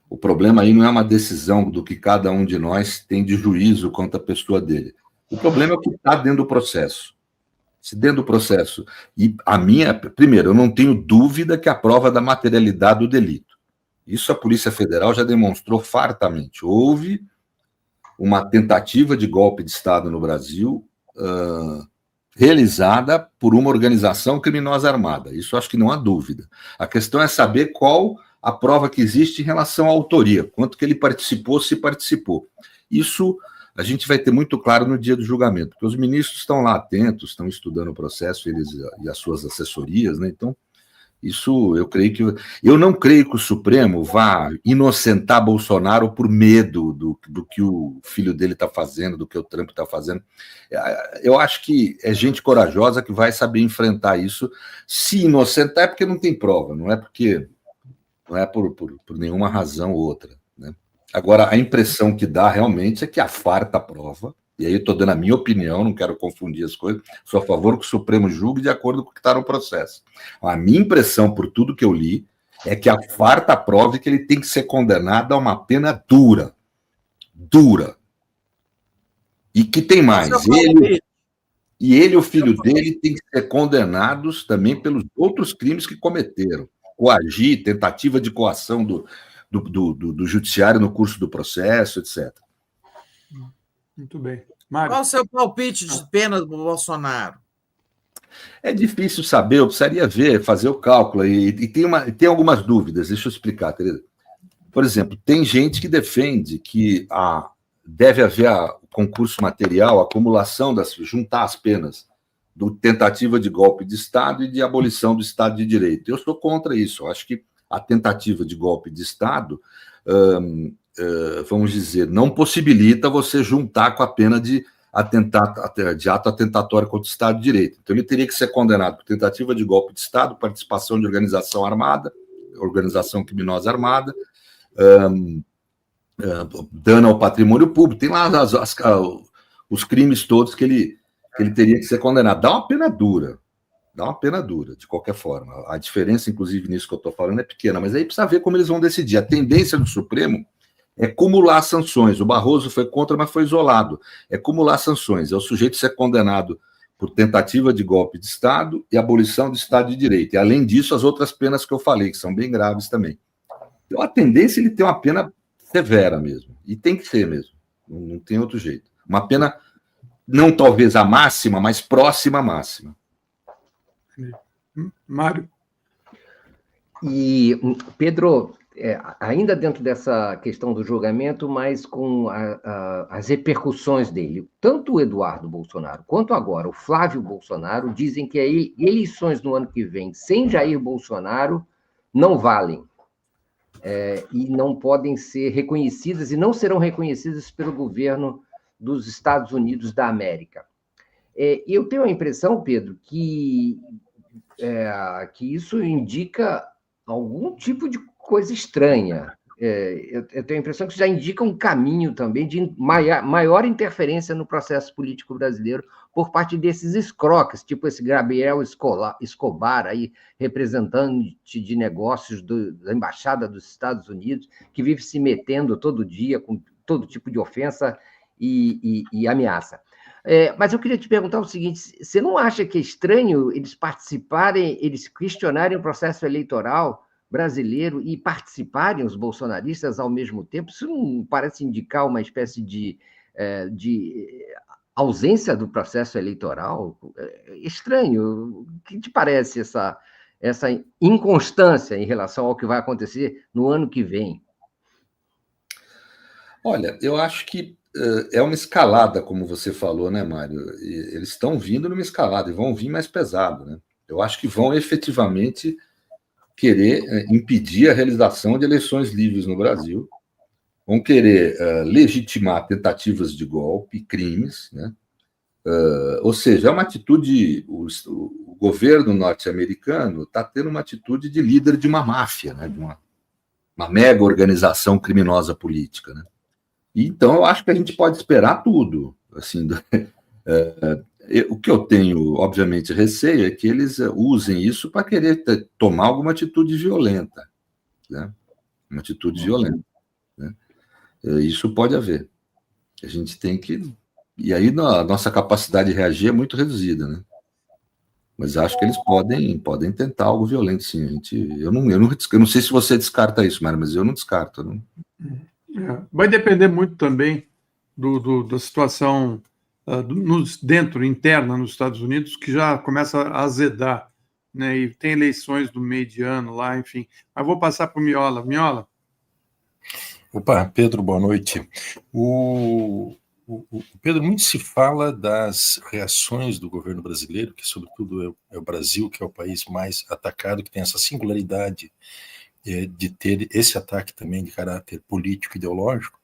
o problema aí não é uma decisão do que cada um de nós tem de juízo contra a pessoa dele. O problema é o que está dentro do processo. Se dentro do processo... E primeiro, eu não tenho dúvida que a prova da materialidade do delito. Isso a Polícia Federal já demonstrou fartamente. Houve uma tentativa de golpe de Estado no Brasil realizada por uma organização criminosa armada. Isso acho que não há dúvida. A questão é saber qual a prova que existe em relação à autoria, quanto que ele participou, se participou. Isso a gente vai ter muito claro no dia do julgamento, porque os ministros estão lá atentos, estão estudando o processo, eles e as suas assessorias, né? Então, isso eu não creio que o Supremo vá inocentar Bolsonaro por medo do que o filho dele está fazendo, do que o Trump está fazendo. Eu acho que é gente corajosa que vai saber enfrentar isso. Se inocentar é porque não tem prova, não é por nenhuma razão ou outra, né? Agora, a impressão que dá realmente é que a farta prova, e aí eu estou dando a minha opinião, não quero confundir as coisas, sou a favor que o Supremo julgue de acordo com o que está no processo. A minha impressão, por tudo que eu li, é que a farta prova que ele tem que ser condenado a uma pena dura. E que tem mais. Ele e o filho dele têm que ser condenados também pelos outros crimes que cometeram. Coagir, tentativa de coação do judiciário no curso do processo, etc. Muito bem. Mário. Qual o seu palpite de pena do Bolsonaro? É difícil saber, eu precisaria fazer o cálculo, e tem algumas dúvidas, deixa eu explicar, Tereza. Por exemplo, tem gente que defende que deve haver concurso material, acumulação juntar as penas do tentativa de golpe de Estado e de abolição do Estado de Direito. Eu sou contra isso, eu acho que a tentativa de golpe de Estado, vamos dizer, não possibilita você juntar com a pena de ato atentatório contra o Estado de Direito. Então, ele teria que ser condenado por tentativa de golpe de Estado, participação de organização armada, organização criminosa armada, dano ao patrimônio público. Tem lá os crimes todos que ele teria que ser condenado. Dá uma pena dura, de qualquer forma. A diferença, inclusive, nisso que eu estou falando é pequena, mas aí precisa ver como eles vão decidir. A tendência do Supremo é cumular sanções. O Barroso foi contra, mas foi isolado. É cumular sanções. É o sujeito ser condenado por tentativa de golpe de Estado e abolição do Estado de Direito. E, além disso, as outras penas que eu falei, que são bem graves também. Então, a tendência é ele ter uma pena severa mesmo. E tem que ser mesmo. Não tem outro jeito. Uma pena, não talvez a máxima, mas próxima à máxima. Mário. E, Pedro, ainda dentro dessa questão do julgamento, mas com as repercussões dele, tanto o Eduardo Bolsonaro quanto agora o Flávio Bolsonaro dizem que eleições no ano que vem sem Jair Bolsonaro não valem e não podem ser reconhecidas e não serão reconhecidas pelo governo dos Estados Unidos da América. Eu tenho a impressão, Pedro, que isso indica algum tipo de coisa estranha. Eu tenho a impressão que isso já indica um caminho também de maior interferência no processo político brasileiro por parte desses escroques, tipo esse Gabriel Escobar, aí, representante de negócios da Embaixada dos Estados Unidos, que vive se metendo todo dia com todo tipo de ofensa e ameaça. Mas eu queria te perguntar o seguinte: você não acha que é estranho eles participarem, eles questionarem o processo eleitoral brasileiro e participarem os bolsonaristas ao mesmo tempo? Isso não parece indicar uma espécie de ausência do processo eleitoral? Estranho. O que te parece essa inconstância em relação ao que vai acontecer no ano que vem? Olha, eu acho que é uma escalada, como você falou, né, Mário? Eles estão vindo numa escalada e vão vir mais pesado, né? Eu acho que vão efetivamente querer impedir a realização de eleições livres no Brasil, vão querer legitimar tentativas de golpe, crimes, né? Ou seja, é uma atitude. O governo norte-americano está tendo uma atitude de líder de uma máfia, né? De uma mega organização criminosa política, né? Então, eu acho que a gente pode esperar tudo. Assim, o que eu tenho, obviamente, receio é que eles usem isso para querer tomar alguma atitude violenta, né? Uma atitude violenta, né? Isso pode haver. A gente tem que... E aí a nossa capacidade de reagir é muito reduzida, né? Mas acho que eles podem tentar algo violento, sim. Eu não sei se você descarta isso, Mário, mas eu não descarto. Não. Vai depender muito também da situação interna nos Estados Unidos, que já começa a azedar, né? E tem eleições do meio de ano lá, enfim. Mas vou passar para o Miola. Miola? Opa, Pedro, boa noite. O Pedro, muito se fala das reações do governo brasileiro, que sobretudo é o Brasil, que é o país mais atacado, que tem essa singularidade de ter esse ataque também de caráter político e ideológico,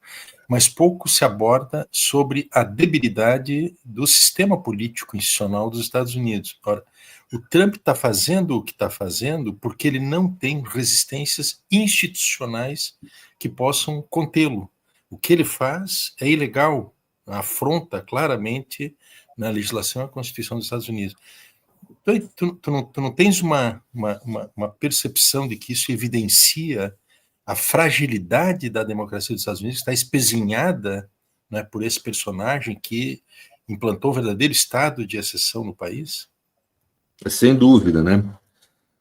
mas pouco se aborda sobre a debilidade do sistema político institucional dos Estados Unidos. Ora, o Trump está fazendo o que está fazendo porque ele não tem resistências institucionais que possam contê-lo. O que ele faz é ilegal, afronta claramente na legislação e a Constituição dos Estados Unidos. Tu não tens uma percepção de que isso evidencia a fragilidade da democracia dos Estados Unidos, que está espezinhada, né, por esse personagem que implantou um verdadeiro estado de exceção no país? Sem dúvida, né?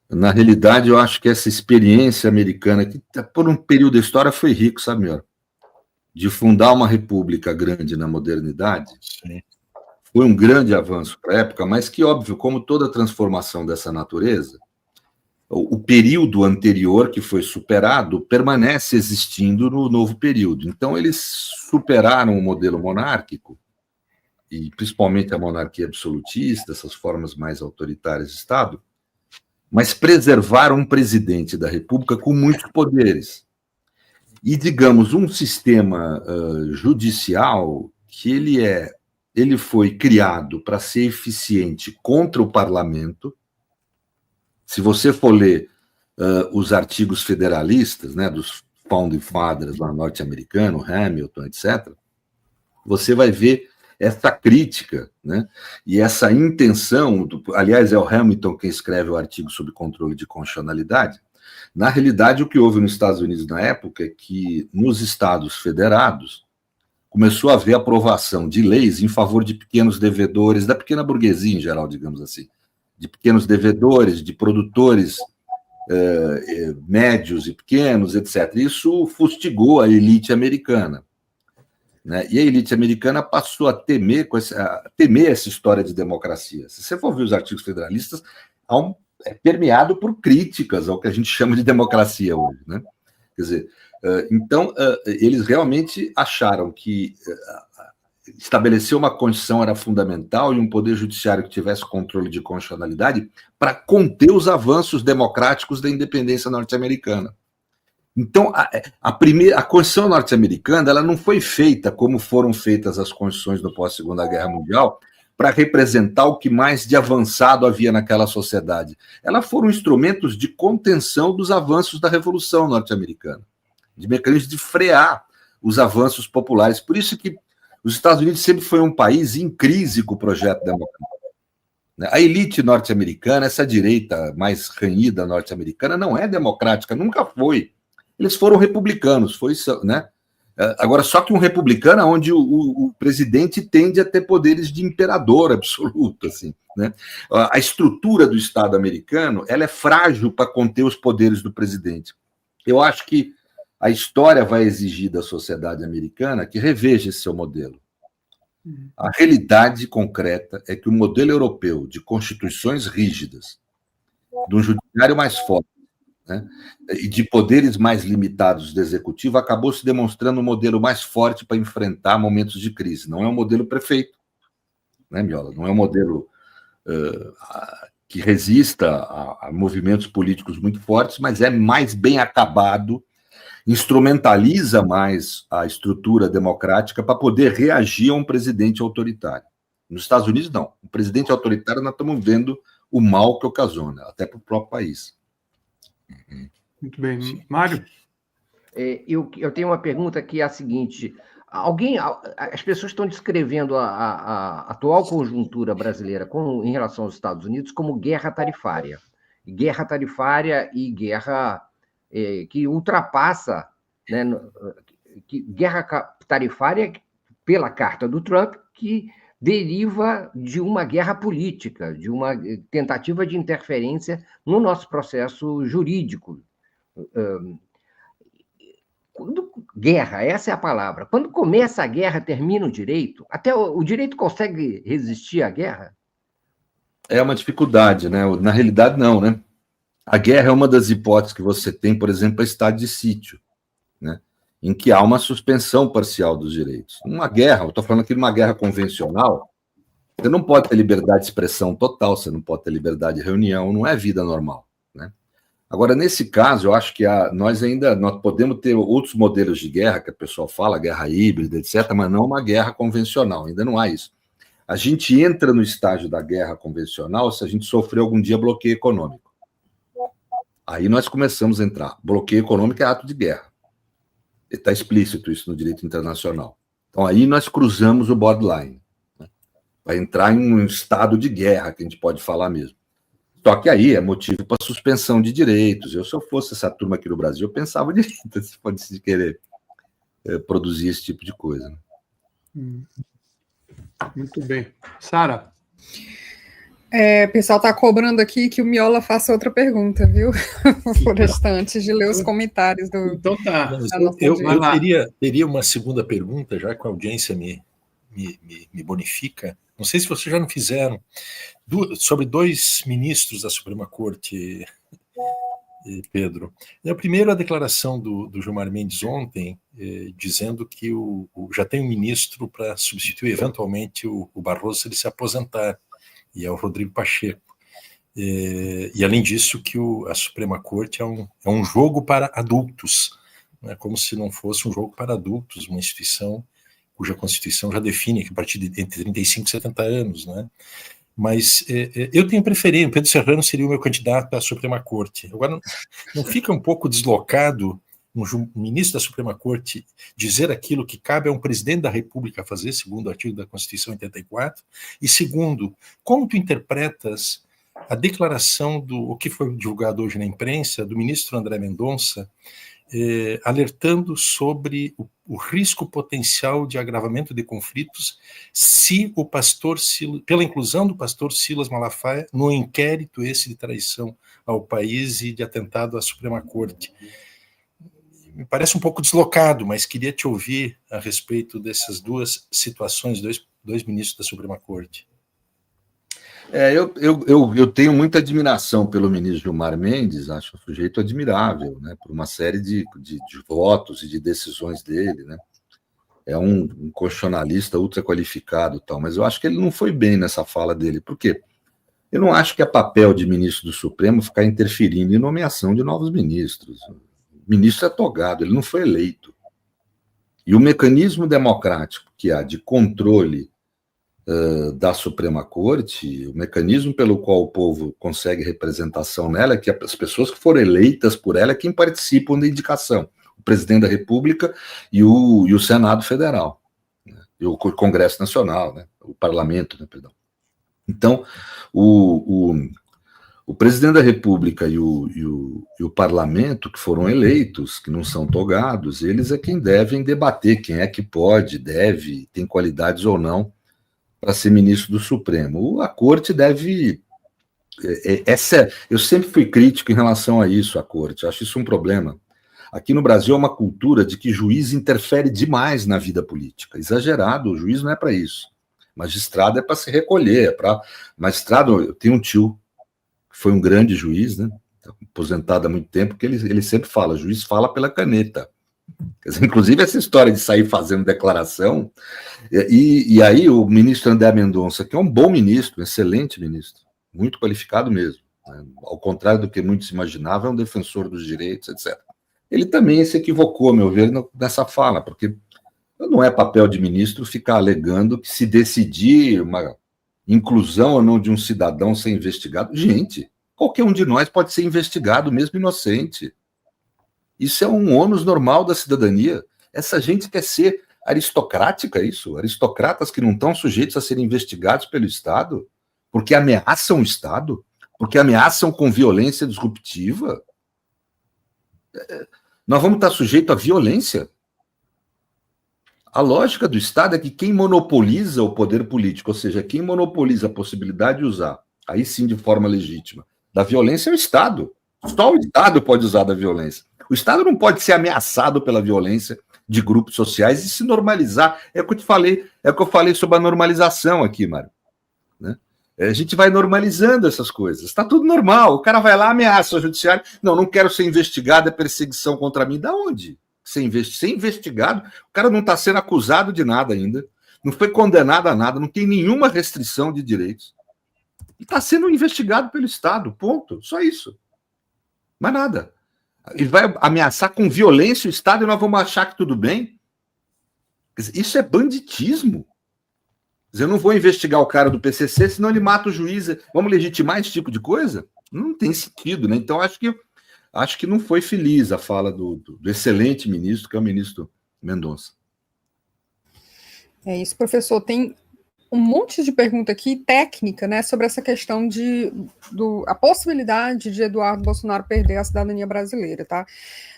Na realidade, eu acho que essa experiência americana, que por um período da história foi rico, sabe, melhor? De fundar uma república grande na modernidade. Sim. Foi um grande avanço para a época, mas que, óbvio, como toda transformação dessa natureza, o período anterior que foi superado permanece existindo no novo período. Então, eles superaram o modelo monárquico, e principalmente a monarquia absolutista, essas formas mais autoritárias de Estado, mas preservaram um presidente da República com muitos poderes. E, digamos, um sistema judicial que ele foi criado para ser eficiente contra o parlamento. Se você for ler os artigos federalistas, né, dos Founding Fathers lá norte-americano, Hamilton, etc., você vai ver essa crítica, né, e essa intenção, aliás, é o Hamilton quem escreve o artigo sobre controle de constitucionalidade. Na realidade, o que houve nos Estados Unidos na época é que, nos estados federados, começou a haver aprovação de leis em favor de pequenos devedores, da pequena burguesia em geral, digamos assim, de pequenos devedores, de produtores médios e pequenos, etc. Isso fustigou a elite americana, né? E a elite americana passou a temer essa história de democracia. Se você for ver os artigos federalistas, é permeado por críticas ao que a gente chama de democracia hoje, né? Quer dizer, então, eles realmente acharam que estabelecer uma Constituição era fundamental e um poder judiciário que tivesse controle de constitucionalidade para conter os avanços democráticos da independência norte-americana. Então, a Constituição norte-americana ela não foi feita como foram feitas as constituições do pós-Segunda Guerra Mundial para representar o que mais de avançado havia naquela sociedade. Elas foram instrumentos de contenção dos avanços da Revolução Norte-Americana, de mecanismos de frear os avanços populares. Por isso que os Estados Unidos sempre foi um país em crise com o projeto democrático. A elite norte-americana, essa direita mais ranhida norte-americana, não é democrática, nunca foi. Eles foram republicanos, foi isso, né? Agora, só que um republicano onde o presidente tende a ter poderes de imperador absoluto, assim, né? A estrutura do Estado americano, ela é frágil para conter os poderes do presidente. Eu acho que a história vai exigir da sociedade americana que reveja esse seu modelo. A realidade concreta é que o modelo europeu de constituições rígidas, de um judiciário mais forte, né, e de poderes mais limitados do executivo, acabou se demonstrando um modelo mais forte para enfrentar momentos de crise. Não é um modelo perfeito, né, Miola? Não é um modelo que resista a movimentos políticos muito fortes, mas é mais bem acabado, instrumentaliza mais a estrutura democrática para poder reagir a um presidente autoritário. Nos Estados Unidos, não. O presidente autoritário, nós estamos vendo o mal que ocasiona, até para o próprio país. Muito bem. Mário? Eu tenho uma pergunta que é a seguinte: as pessoas estão descrevendo a atual conjuntura brasileira em relação aos Estados Unidos como guerra tarifária e guerra que ultrapassa, né, guerra tarifária pela carta do Trump, que deriva de uma guerra política, de uma tentativa de interferência no nosso processo jurídico. Guerra, essa é a palavra. Quando começa a guerra, termina o direito? Até o direito consegue resistir à guerra? É uma dificuldade, né? Na realidade, não, né? A guerra é uma das hipóteses que você tem, por exemplo, para estado de sítio, né? Em que há uma suspensão parcial dos direitos. Uma guerra, eu estou falando aqui de uma guerra convencional, você não pode ter liberdade de expressão total, você não pode ter liberdade de reunião, não é vida normal, né? Agora, nesse caso, eu acho que nós podemos ter outros modelos de guerra, que a pessoa fala, guerra híbrida, etc., mas não uma guerra convencional, ainda não há isso. A gente entra no estágio da guerra convencional se a gente sofrer algum dia bloqueio econômico. Aí nós começamos a entrar. Bloqueio econômico é ato de guerra. Está explícito isso no direito internacional. Então aí nós cruzamos o borderline, né? Vai entrar em um estado de guerra, que a gente pode falar mesmo. Só que aí é motivo para suspensão de direitos. Se eu fosse essa turma aqui no Brasil, eu pensava direito se fosse querer produzir esse tipo de coisa, né? Muito bem. Sara? O pessoal está cobrando aqui que o Miola faça outra pergunta, viu? Antes de ler os comentários do. Então tá. Eu teria uma segunda pergunta, já que a audiência me bonifica. Não sei se vocês já não fizeram, sobre 2 ministros da Suprema Corte, Pedro. Primeiro, a declaração do Gilmar Mendes ontem, dizendo que já tem um ministro para substituir eventualmente o Barroso se ele se aposentar, e é o Rodrigo Pacheco. E além disso, que a Suprema Corte é um jogo para adultos, né, como se não fosse um jogo para adultos, uma instituição cuja Constituição já define que a partir de entre 35 e 70 anos, né? Mas eu tenho preferência, Pedro Serrano seria o meu candidato à Suprema Corte. Agora, não fica um pouco deslocado um ministro da Suprema Corte dizer aquilo que cabe a um presidente da República fazer, segundo o artigo da Constituição 84, e segundo, como tu interpretas a declaração o que foi divulgado hoje na imprensa, do ministro André Mendonça, alertando sobre o risco potencial de agravamento de conflitos se o pastor Silas, pela inclusão do pastor Silas Malafaia no inquérito esse de traição ao país e de atentado à Suprema Corte. Me parece um pouco deslocado, mas queria te ouvir a respeito dessas duas situações, dois ministros da Suprema Corte. Eu tenho muita admiração pelo ministro Gilmar Mendes, acho um sujeito admirável, né, por uma série de votos e de decisões dele, né? É um constitucionalista ultra qualificado, tal, mas eu acho que ele não foi bem nessa fala dele. Por quê? Eu não acho que é papel de ministro do Supremo ficar interferindo em nomeação de novos ministros. O ministro é togado, ele não foi eleito. E o mecanismo democrático que há de controle da Suprema Corte, o mecanismo pelo qual o povo consegue representação nela é que as pessoas que foram eleitas por ela é quem participam da indicação, o presidente da República e o Senado Federal, né? E o Congresso Nacional, né? O Parlamento, né? Perdão. Então, o presidente da República e o Parlamento, que foram eleitos, que não são togados, eles é quem devem debater quem é que pode, deve, tem qualidades ou não para ser ministro do Supremo. A Corte deve... eu sempre fui crítico em relação a isso, a Corte. Acho isso um problema. Aqui no Brasil é uma cultura de que juiz interfere demais na vida política. Exagerado, o juiz não é para isso. Magistrado é para se recolher. Magistrado, eu tenho um tio que foi um grande juiz, né? Aposentado há muito tempo, que ele sempre fala, juiz fala pela caneta. Quer dizer, inclusive essa história de sair fazendo declaração, e aí o ministro André Mendonça, que é um bom ministro, um excelente ministro, muito qualificado mesmo, né? Ao contrário do que muitos imaginavam, é um defensor dos direitos, etc. Ele também se equivocou, a meu ver, nessa fala, porque não é papel de ministro ficar alegando que se decidir uma inclusão ou não de um cidadão ser investigado, gente, qualquer um de nós pode ser investigado, mesmo inocente. Isso é um ônus normal da cidadania. Essa gente quer ser aristocrática, isso? Aristocratas que não estão sujeitos a serem investigados pelo Estado, porque ameaçam o Estado, porque ameaçam com violência disruptiva. Nós vamos estar sujeitos à violência. A lógica do Estado é que quem monopoliza o poder político, ou seja, quem monopoliza a possibilidade de usar, aí sim de forma legítima, da violência é o Estado. Só o Estado pode usar da violência. O Estado não pode ser ameaçado pela violência de grupos sociais e se normalizar. É o que eu falei sobre a normalização aqui, Mário. Né? A gente vai normalizando essas coisas. Está tudo normal. O cara vai lá, ameaça o judiciário. Não quero ser investigado, é perseguição contra mim. Da onde? Ser investigado? O cara não está sendo acusado de nada ainda. Não foi condenado a nada. Não tem nenhuma restrição de direitos. E está sendo investigado pelo Estado. Ponto. Só isso. Mais nada. Ele vai ameaçar com violência o Estado e nós vamos achar que tudo bem? Quer dizer, isso é banditismo. Quer dizer, eu não vou investigar o cara do PCC, senão ele mata o juiz. Vamos legitimar esse tipo de coisa? Não tem sentido, né? Então, acho que não foi feliz a fala do excelente ministro, que é o ministro Mendonça. É isso, professor. Tem um monte de pergunta aqui, técnica, né, sobre essa questão a possibilidade de Eduardo Bolsonaro perder a cidadania brasileira, tá?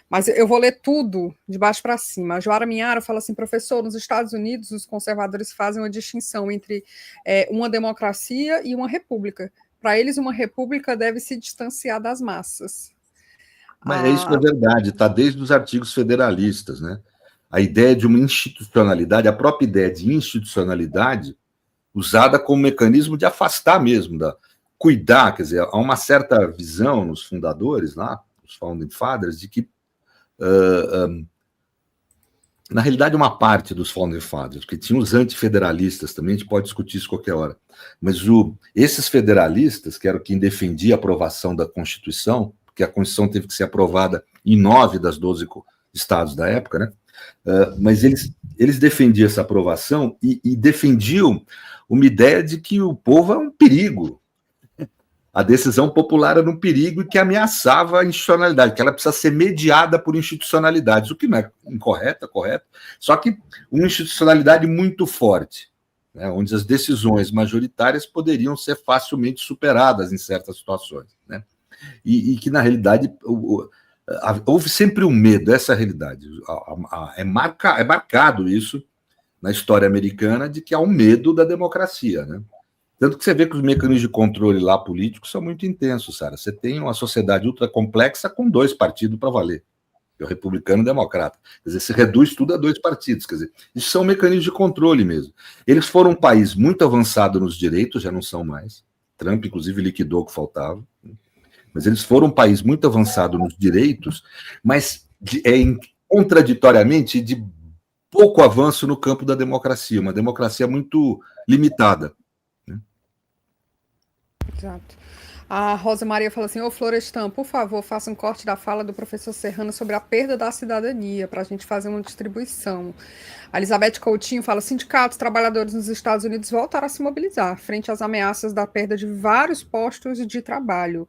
Mas eu vou ler tudo de baixo para cima. A Joara Minharo fala assim, professor, nos Estados Unidos os conservadores fazem uma distinção entre uma democracia e uma república. Para eles, uma república deve se distanciar das massas. Mas isso é verdade, está desde os artigos federalistas, né? A ideia de uma institucionalidade, a própria ideia de institucionalidade, usada como mecanismo de afastar mesmo, cuidar, quer dizer, há uma certa visão nos fundadores lá, os founding fathers, de que, na realidade, uma parte dos founding fathers, porque tinha os antifederalistas também, a gente pode discutir isso qualquer hora, mas esses federalistas, que eram quem defendia a aprovação da Constituição, porque a Constituição teve que ser aprovada em 9 das 12 estados da época, né? Mas eles defendiam essa aprovação e defendiam uma ideia de que o povo é um perigo. A decisão popular era um perigo e que ameaçava a institucionalidade, que ela precisa ser mediada por institucionalidades, o que não é incorreto, correto, só que uma institucionalidade muito forte, né, onde as decisões majoritárias poderiam ser facilmente superadas em certas situações, né, e que, na realidade, houve sempre um medo, essa é a realidade. É marcado isso na história americana de que há um medo da democracia, né? Tanto que você vê que os mecanismos de controle lá políticos são muito intensos, Sara. Você tem uma sociedade ultra complexa com 2 partidos para valer, que é o republicano e o democrata. Quer dizer, você reduz tudo a 2 partidos. Quer dizer, isso são mecanismos de controle mesmo. Eles foram um país muito avançado nos direitos, já não são mais. Trump, inclusive, liquidou o que faltava. Mas eles foram um país muito avançado nos direitos, mas contraditoriamente de pouco avanço no campo da democracia, uma democracia muito limitada. Né? Exato. A Rosa Maria fala assim: ô Florestan, por favor, faça um corte da fala do professor Serrano sobre a perda da cidadania, para a gente fazer uma distribuição. A Elizabeth Coutinho fala: sindicatos, trabalhadores nos Estados Unidos voltaram a se mobilizar frente às ameaças da perda de vários postos de trabalho.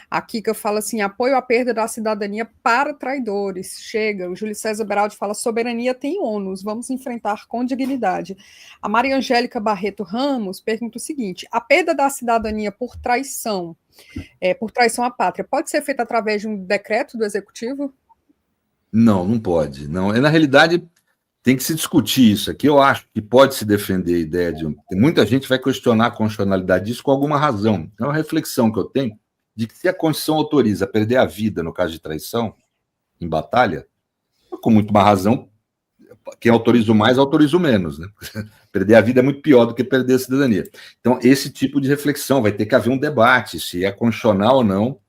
A Kika fala assim: apoio à perda da cidadania para traidores. Chega. O Júlio César Beraldi fala: soberania tem ônus, vamos enfrentar com dignidade. A Maria Angélica Barreto Ramos pergunta o seguinte: a perda da cidadania por traição à pátria, pode ser feita através de um decreto do Executivo? Não, não pode. Não. Na realidade, tem que se discutir isso aqui. Eu acho que pode se defender a ideia de... Muita gente vai questionar a constitucionalidade disso com alguma razão. É uma reflexão que eu tenho de que se a Constituição autoriza perder a vida no caso de traição, em batalha, com muito mais razão, quem autoriza o mais, autoriza o menos, né? Perder a vida é muito pior do que perder a cidadania. Então, esse tipo de reflexão, vai ter que haver um debate, se é constitucional ou não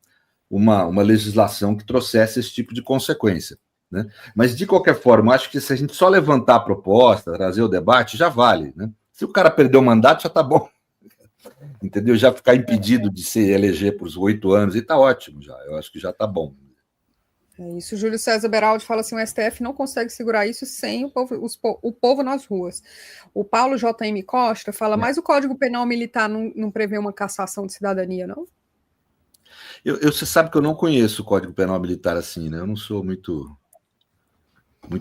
uma legislação que trouxesse esse tipo de consequência, né? Mas, de qualquer forma, acho que se a gente só levantar a proposta, trazer o debate, já vale, né? Se o cara perdeu o mandato, já está bom. Entendeu? Já ficar impedido de se eleger por 8 anos, e está ótimo já. Eu acho que já está bom. É isso. Júlio César Beraldi fala assim: o STF não consegue segurar isso sem o povo nas ruas. O Paulo J.M. Costa fala: mas o Código Penal Militar não prevê uma cassação de cidadania, não? Você sabe que eu não conheço o Código Penal Militar assim, né? Eu não sou muito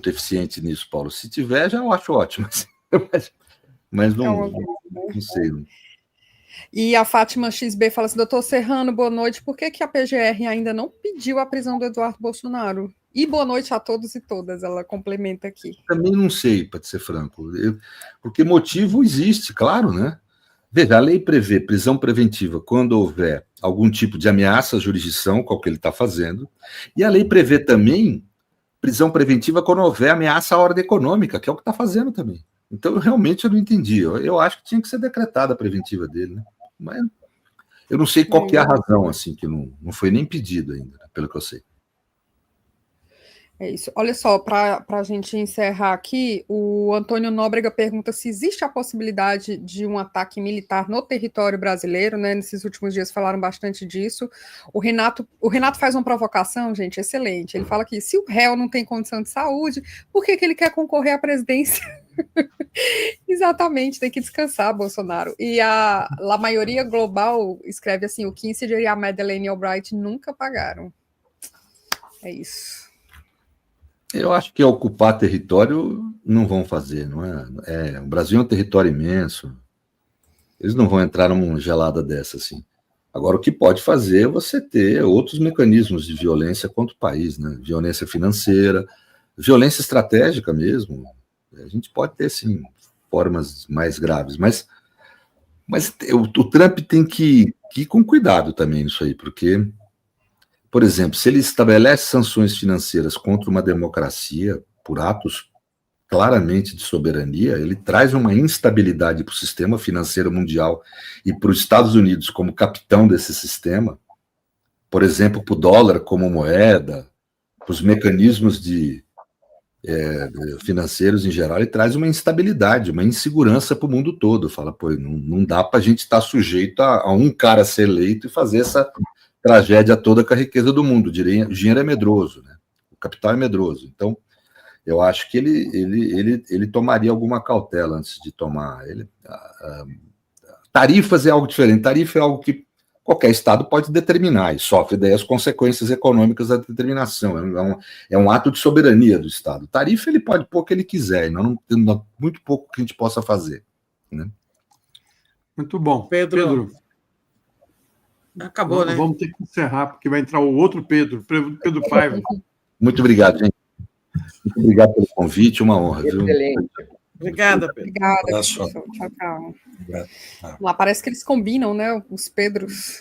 eficiente nisso, Paulo. Se tiver, já eu acho ótimo. Mas não sei. E a Fátima XB fala assim: doutor Serrano, boa noite. Por que a PGR ainda não pediu a prisão do Eduardo Bolsonaro? E boa noite a todos e todas, ela complementa aqui. Também não sei, para ser franco. Porque motivo existe, claro, né? Veja, a lei prevê prisão preventiva quando houver algum tipo de ameaça à jurisdição, qual que ele está fazendo, e a lei prevê também prisão preventiva quando houver ameaça à ordem econômica, que é o que está fazendo também. Então, realmente, eu não entendi. Eu acho que tinha que ser decretada a preventiva dele, né? Mas eu não sei qual que é a razão, assim, que não foi nem pedido ainda, pelo que eu sei. É isso. Olha só, para a gente encerrar aqui, o Antônio Nóbrega pergunta se existe a possibilidade de um ataque militar no território brasileiro, né? Nesses últimos dias falaram bastante disso. O Renato faz uma provocação, gente, excelente. Ele fala que se o réu não tem condição de saúde, por que ele quer concorrer à presidência? Exatamente, tem que descansar, Bolsonaro. E a maioria global escreve assim: o Kissinger e a Madeleine Albright nunca pagaram. É isso. Eu acho que ocupar território não vão fazer, não é? O Brasil é um território imenso. Eles não vão entrar numa gelada dessa, assim. Agora, o que pode fazer é você ter outros mecanismos de violência contra o país, né? Violência financeira, violência estratégica mesmo. A gente pode ter, sim, formas mais graves, mas o Trump tem que ir com cuidado também nisso aí, porque, por exemplo, se ele estabelece sanções financeiras contra uma democracia por atos claramente de soberania, ele traz uma instabilidade para o sistema financeiro mundial e para os Estados Unidos como capitão desse sistema, por exemplo, para o dólar como moeda, para os mecanismos financeiros em geral, ele traz uma instabilidade, uma insegurança para o mundo todo. Fala, pô, não dá para a gente estar sujeito a um cara ser eleito e fazer essa tragédia toda com a riqueza do mundo. O dinheiro é medroso, né? O capital é medroso. Então, eu acho que ele tomaria alguma cautela antes de tomar. Tarifas é algo diferente. Tarifa é algo que qualquer Estado pode determinar e sofre daí as consequências econômicas da determinação. É um ato de soberania do Estado. Tarifa ele pode pôr o que ele quiser, e não muito pouco que a gente possa fazer, né? Muito bom. Pedro. Acabou, né? Vamos ter que encerrar, porque vai entrar o outro Pedro Paiva. Muito obrigado, gente. Muito obrigado pelo convite, uma honra. Excelente. Viu? Obrigada, Pedro. Obrigada, professor. Tchau, tchau. Lá parece que eles combinam, né? Os Pedros.